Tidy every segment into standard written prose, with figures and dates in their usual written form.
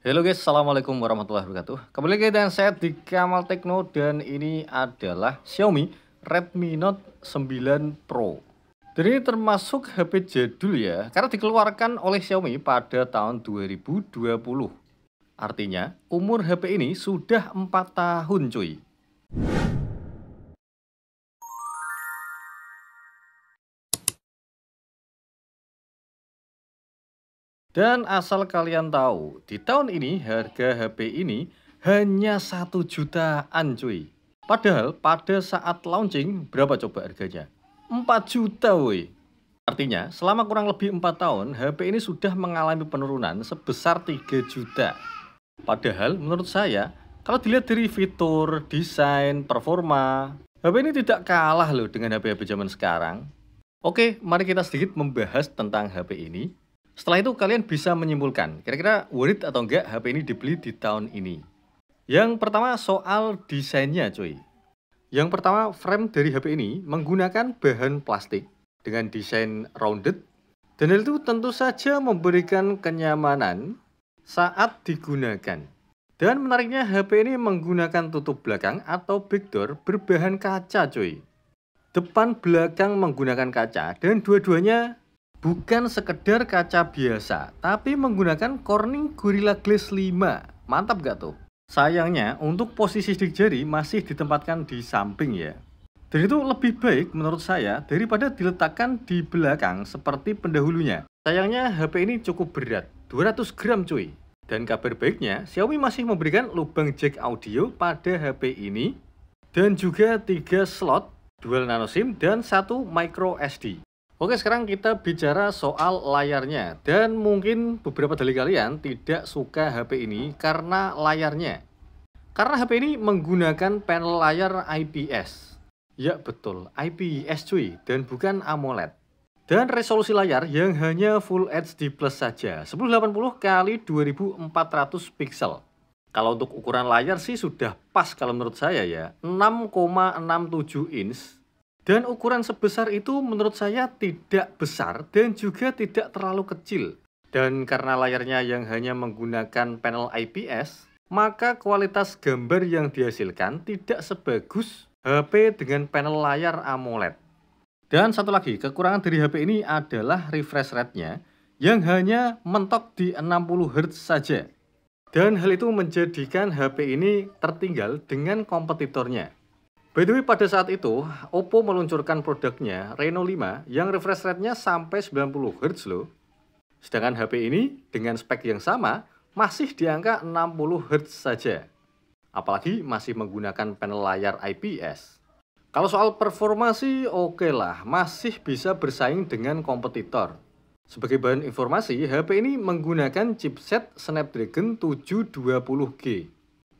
Halo guys, assalamualaikum warahmatullahi wabarakatuh. Kembali lagi dengan saya di Kamal Tekno dan ini adalah Xiaomi Redmi Note 9 Pro. Dan ini termasuk HP jadul ya, karena dikeluarkan oleh Xiaomi pada tahun 2020. Artinya umur HP ini sudah 4 tahun cuy. Dan asal kalian tahu, di tahun ini harga HP ini hanya 1 jutaan cuy. Padahal pada saat launching berapa coba harganya? 4 juta woi. Artinya selama kurang lebih 4 tahun HP ini sudah mengalami penurunan sebesar 3 juta. Padahal menurut saya kalau dilihat dari fitur, desain, performa, HP ini tidak kalah loh dengan HP-HP zaman sekarang. Oke, mari kita sedikit membahas tentang HP ini. Setelah itu kalian bisa menyimpulkan, kira-kira worth it atau enggak HP ini dibeli di tahun ini. Yang pertama soal desainnya cuy. Yang pertama frame dari HP ini menggunakan bahan plastik dengan desain rounded. Dan hal itu tentu saja memberikan kenyamanan saat digunakan. Dan menariknya HP ini menggunakan tutup belakang atau backdoor berbahan kaca cuy. Depan belakang menggunakan kaca dan dua-duanya bukan sekedar kaca biasa, tapi menggunakan Corning Gorilla Glass 5. Mantap gak tuh? Sayangnya, untuk posisi sidik jari masih ditempatkan di samping ya. Dan itu lebih baik menurut saya daripada diletakkan di belakang seperti pendahulunya. Sayangnya HP ini cukup berat, 200 gram cuy. Dan kabar baiknya, Xiaomi masih memberikan lubang jack audio pada HP ini. Dan juga 3 slot, dual nano SIM dan 1 micro SD. Oke, sekarang kita bicara soal layarnya. Dan mungkin beberapa dari kalian tidak suka HP ini karena layarnya. Karena HP ini menggunakan panel layar IPS. Ya betul, IPS cuy, dan bukan AMOLED. Dan resolusi layar yang hanya Full HD Plus saja, 1080 x 2400 pixel. Kalau untuk ukuran layar sih sudah pas kalau menurut saya ya, 6,67 inch. Dan ukuran sebesar itu menurut saya tidak besar dan juga tidak terlalu kecil. Dan karena layarnya yang hanya menggunakan panel IPS, maka kualitas gambar yang dihasilkan tidak sebagus HP dengan panel layar AMOLED. Dan satu lagi, kekurangan dari HP ini adalah refresh rate-nya yang hanya mentok di 60 Hz saja. Dan hal itu menjadikan HP ini tertinggal dengan kompetitornya. By the way, pada saat itu, Oppo meluncurkan produknya Reno 5 yang refresh rate-nya sampai 90 Hz loh. Sedangkan HP ini dengan spek yang sama masih di angka 60 Hz saja. Apalagi masih menggunakan panel layar IPS. Kalau soal performa sih oke lah, masih bisa bersaing dengan kompetitor. Sebagai bahan informasi, HP ini menggunakan chipset Snapdragon 720G.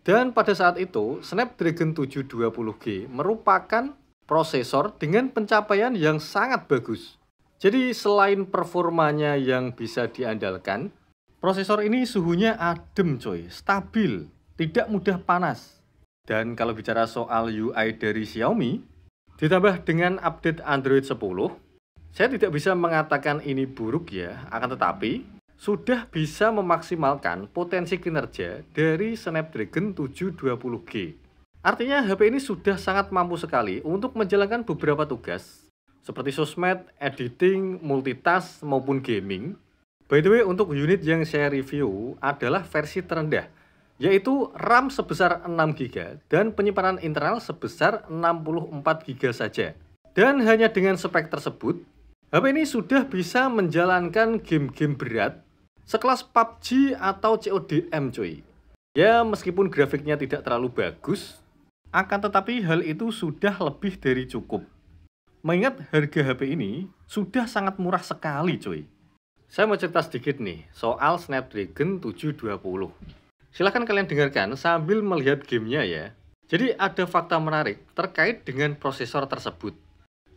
Dan pada saat itu, Snapdragon 720G merupakan prosesor dengan pencapaian yang sangat bagus. Jadi selain performanya yang bisa diandalkan, prosesor ini suhunya adem coy, stabil, tidak mudah panas. Dan kalau bicara soal UI dari Xiaomi, ditambah dengan update Android 10, saya tidak bisa mengatakan ini buruk ya, akan tetapi sudah bisa memaksimalkan potensi kinerja dari Snapdragon 720G. Artinya HP ini sudah sangat mampu sekali untuk menjalankan beberapa tugas seperti sosmed, editing, multitask, maupun gaming. By the way, untuk unit yang saya review adalah versi terendah, yaitu RAM sebesar 6GB dan penyimpanan internal sebesar 64GB saja. Dan hanya dengan spek tersebut, HP ini sudah bisa menjalankan game-game berat sekelas PUBG atau CODM cuy. Ya meskipun grafiknya tidak terlalu bagus, akan tetapi hal itu sudah lebih dari cukup. Mengingat harga HP ini sudah sangat murah sekali cuy. Saya mau cerita sedikit nih soal Snapdragon 720. Silahkan kalian dengarkan sambil melihat gamenya ya. Jadi ada fakta menarik terkait dengan prosesor tersebut.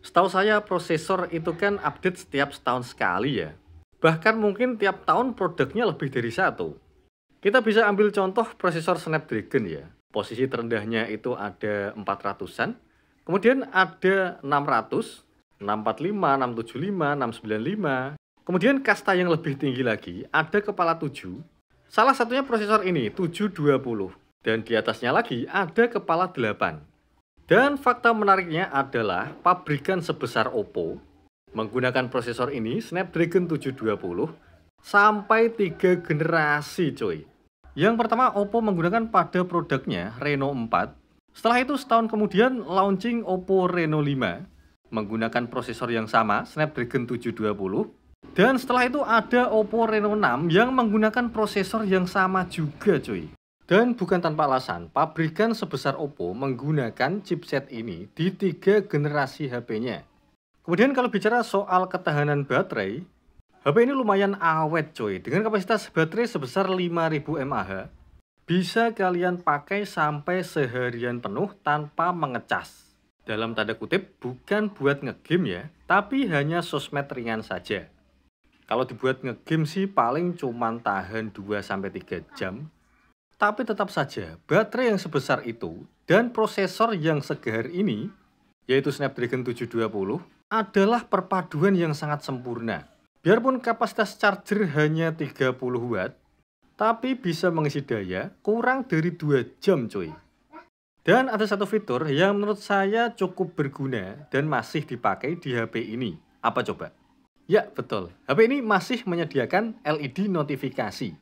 Setahu saya prosesor itu kan update setiap setahun sekali ya. Bahkan mungkin tiap tahun produknya lebih dari satu. Kita bisa ambil contoh prosesor Snapdragon ya. Posisi terendahnya itu ada 400-an. Kemudian ada 600, 645, 675, 695. Kemudian kasta yang lebih tinggi lagi ada kepala 7 Salah satunya prosesor ini 720 dan di atasnya lagi ada kepala 8. Dan fakta menariknya adalah pabrikan sebesar Oppo menggunakan prosesor ini Snapdragon 720 sampai 3 generasi coy. Yang pertama Oppo menggunakan pada produknya Reno 4. Setelah itu setahun kemudian launching Oppo Reno 5 menggunakan prosesor yang sama Snapdragon 720. Dan setelah itu ada Oppo Reno 6 yang menggunakan prosesor yang sama juga cuy. Dan bukan tanpa alasan, pabrikan sebesar Oppo menggunakan chipset ini di 3 generasi HP-nya. Kemudian kalau bicara soal ketahanan baterai, HP ini lumayan awet coy. Dengan kapasitas baterai sebesar 5000 mAh, bisa kalian pakai sampai seharian penuh tanpa mengecas. Dalam tanda kutip, bukan buat ngegame ya, tapi hanya sosmed ringan saja. Kalau dibuat ngegame sih paling cuman tahan 2-3 jam. Tapi tetap saja, baterai yang sebesar itu dan prosesor yang segar ini, yaitu Snapdragon 720, adalah perpaduan yang sangat sempurna. Biarpun kapasitas charger hanya 30 watt, tapi bisa mengisi daya kurang dari 2 jam cuy. Dan ada satu fitur yang menurut saya cukup berguna dan masih dipakai di HP ini. Apa coba? Ya, betul. HP ini masih menyediakan LED notifikasi.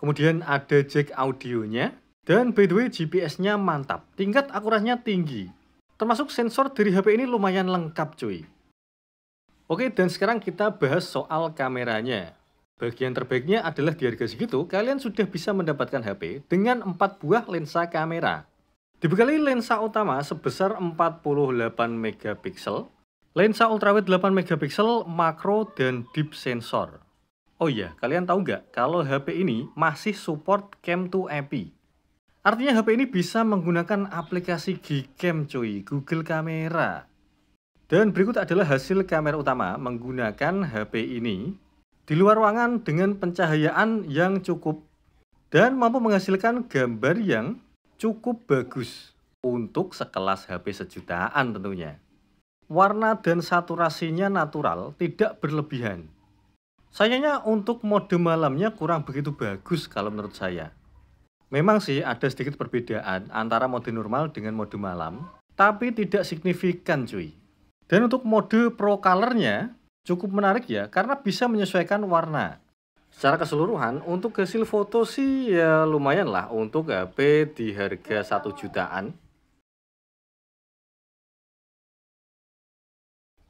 Kemudian ada jack audionya. Dan by the way, GPS-nya mantap. Tingkat akurasinya tinggi. Termasuk sensor dari HP ini lumayan lengkap cuy. Oke, dan sekarang kita bahas soal kameranya. Bagian terbaiknya adalah di harga segitu, kalian sudah bisa mendapatkan HP dengan 4 buah lensa kamera. Dibekali lensa utama sebesar 48 megapiksel. Lensa ultrawide 8 megapiksel, makro, dan deep sensor. Oh iya, kalian tahu nggak kalau HP ini masih support Cam to API? Artinya HP ini bisa menggunakan aplikasi Gcam cuy, Google Kamera. Dan berikut adalah hasil kamera utama menggunakan HP ini di luar ruangan dengan pencahayaan yang cukup dan mampu menghasilkan gambar yang cukup bagus untuk sekelas HP sejutaan tentunya. Warna dan saturasinya natural, tidak berlebihan. Sayangnya untuk mode malamnya kurang begitu bagus kalau menurut saya. Memang sih ada sedikit perbedaan antara mode normal dengan mode malam, tapi tidak signifikan cuy. Dan untuk mode Pro Color-nya cukup menarik ya, karena bisa menyesuaikan warna. Secara keseluruhan, untuk hasil foto sih ya lumayan lah untuk HP di harga 1 jutaan.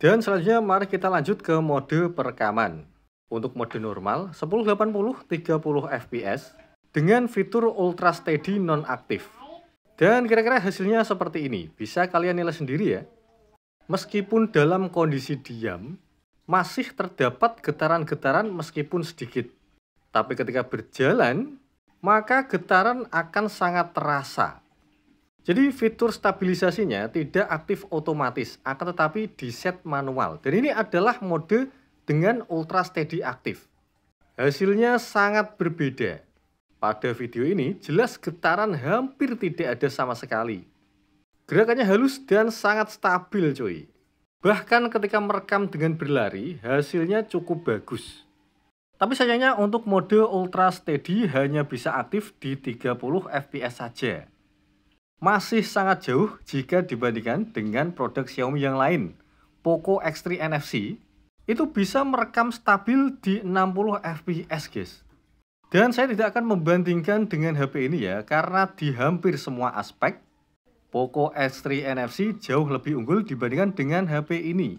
Dan selanjutnya mari kita lanjut ke mode perekaman. Untuk mode normal 1080 30 fps dengan fitur Ultra Steady nonaktif. Dan kira-kira hasilnya seperti ini. Bisa kalian nilai sendiri ya. Meskipun dalam kondisi diam, masih terdapat getaran-getaran meskipun sedikit. Tapi ketika berjalan, maka getaran akan sangat terasa. Jadi fitur stabilisasinya tidak aktif otomatis, akan tetapi di set manual. Dan ini adalah mode dengan Ultra Steady aktif. Hasilnya sangat berbeda. Pada video ini jelas getaran hampir tidak ada sama sekali. Gerakannya halus dan sangat stabil cuy. Bahkan ketika merekam dengan berlari, hasilnya cukup bagus. Tapi sayangnya untuk mode Ultra Steady hanya bisa aktif di 30 fps saja. Masih sangat jauh jika dibandingkan dengan produk Xiaomi yang lain. Poco X3 NFC itu bisa merekam stabil di 60 fps guys. Dan saya tidak akan membandingkan dengan HP ini ya, karena di hampir semua aspek Poco X3 NFC jauh lebih unggul dibandingkan dengan HP ini.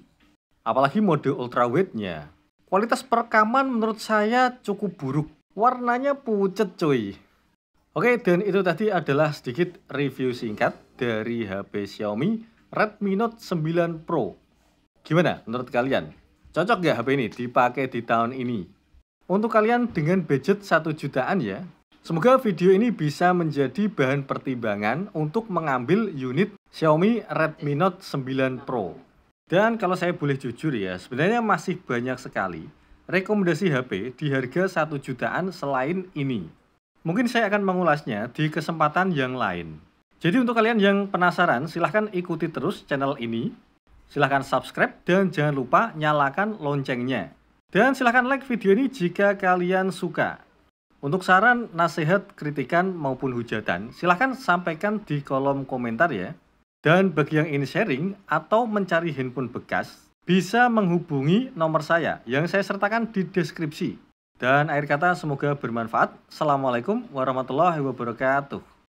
Apalagi mode ultrawide-nya. Kualitas perekaman menurut saya cukup buruk. Warnanya pucat cuy. Oke, dan itu tadi adalah sedikit review singkat dari HP Xiaomi Redmi Note 9 Pro. Gimana menurut kalian? Cocok nggak HP ini dipakai di tahun ini? Untuk kalian dengan budget 1 jutaan ya, semoga video ini bisa menjadi bahan pertimbangan untuk mengambil unit Xiaomi Redmi Note 9 Pro. Dan kalau saya boleh jujur ya, sebenarnya masih banyak sekali rekomendasi HP di harga 1 jutaan selain ini. Mungkin saya akan mengulasnya di kesempatan yang lain. Jadi untuk kalian yang penasaran, silahkan ikuti terus channel ini. Silahkan subscribe dan jangan lupa nyalakan loncengnya. Dan silahkan like video ini jika kalian suka. Untuk saran, nasihat, kritikan, maupun hujatan, silahkan sampaikan di kolom komentar ya. Dan bagi yang ingin sharing atau mencari handphone bekas, bisa menghubungi nomor saya yang saya sertakan di deskripsi. Dan akhir kata semoga bermanfaat. Assalamualaikum warahmatullahi wabarakatuh.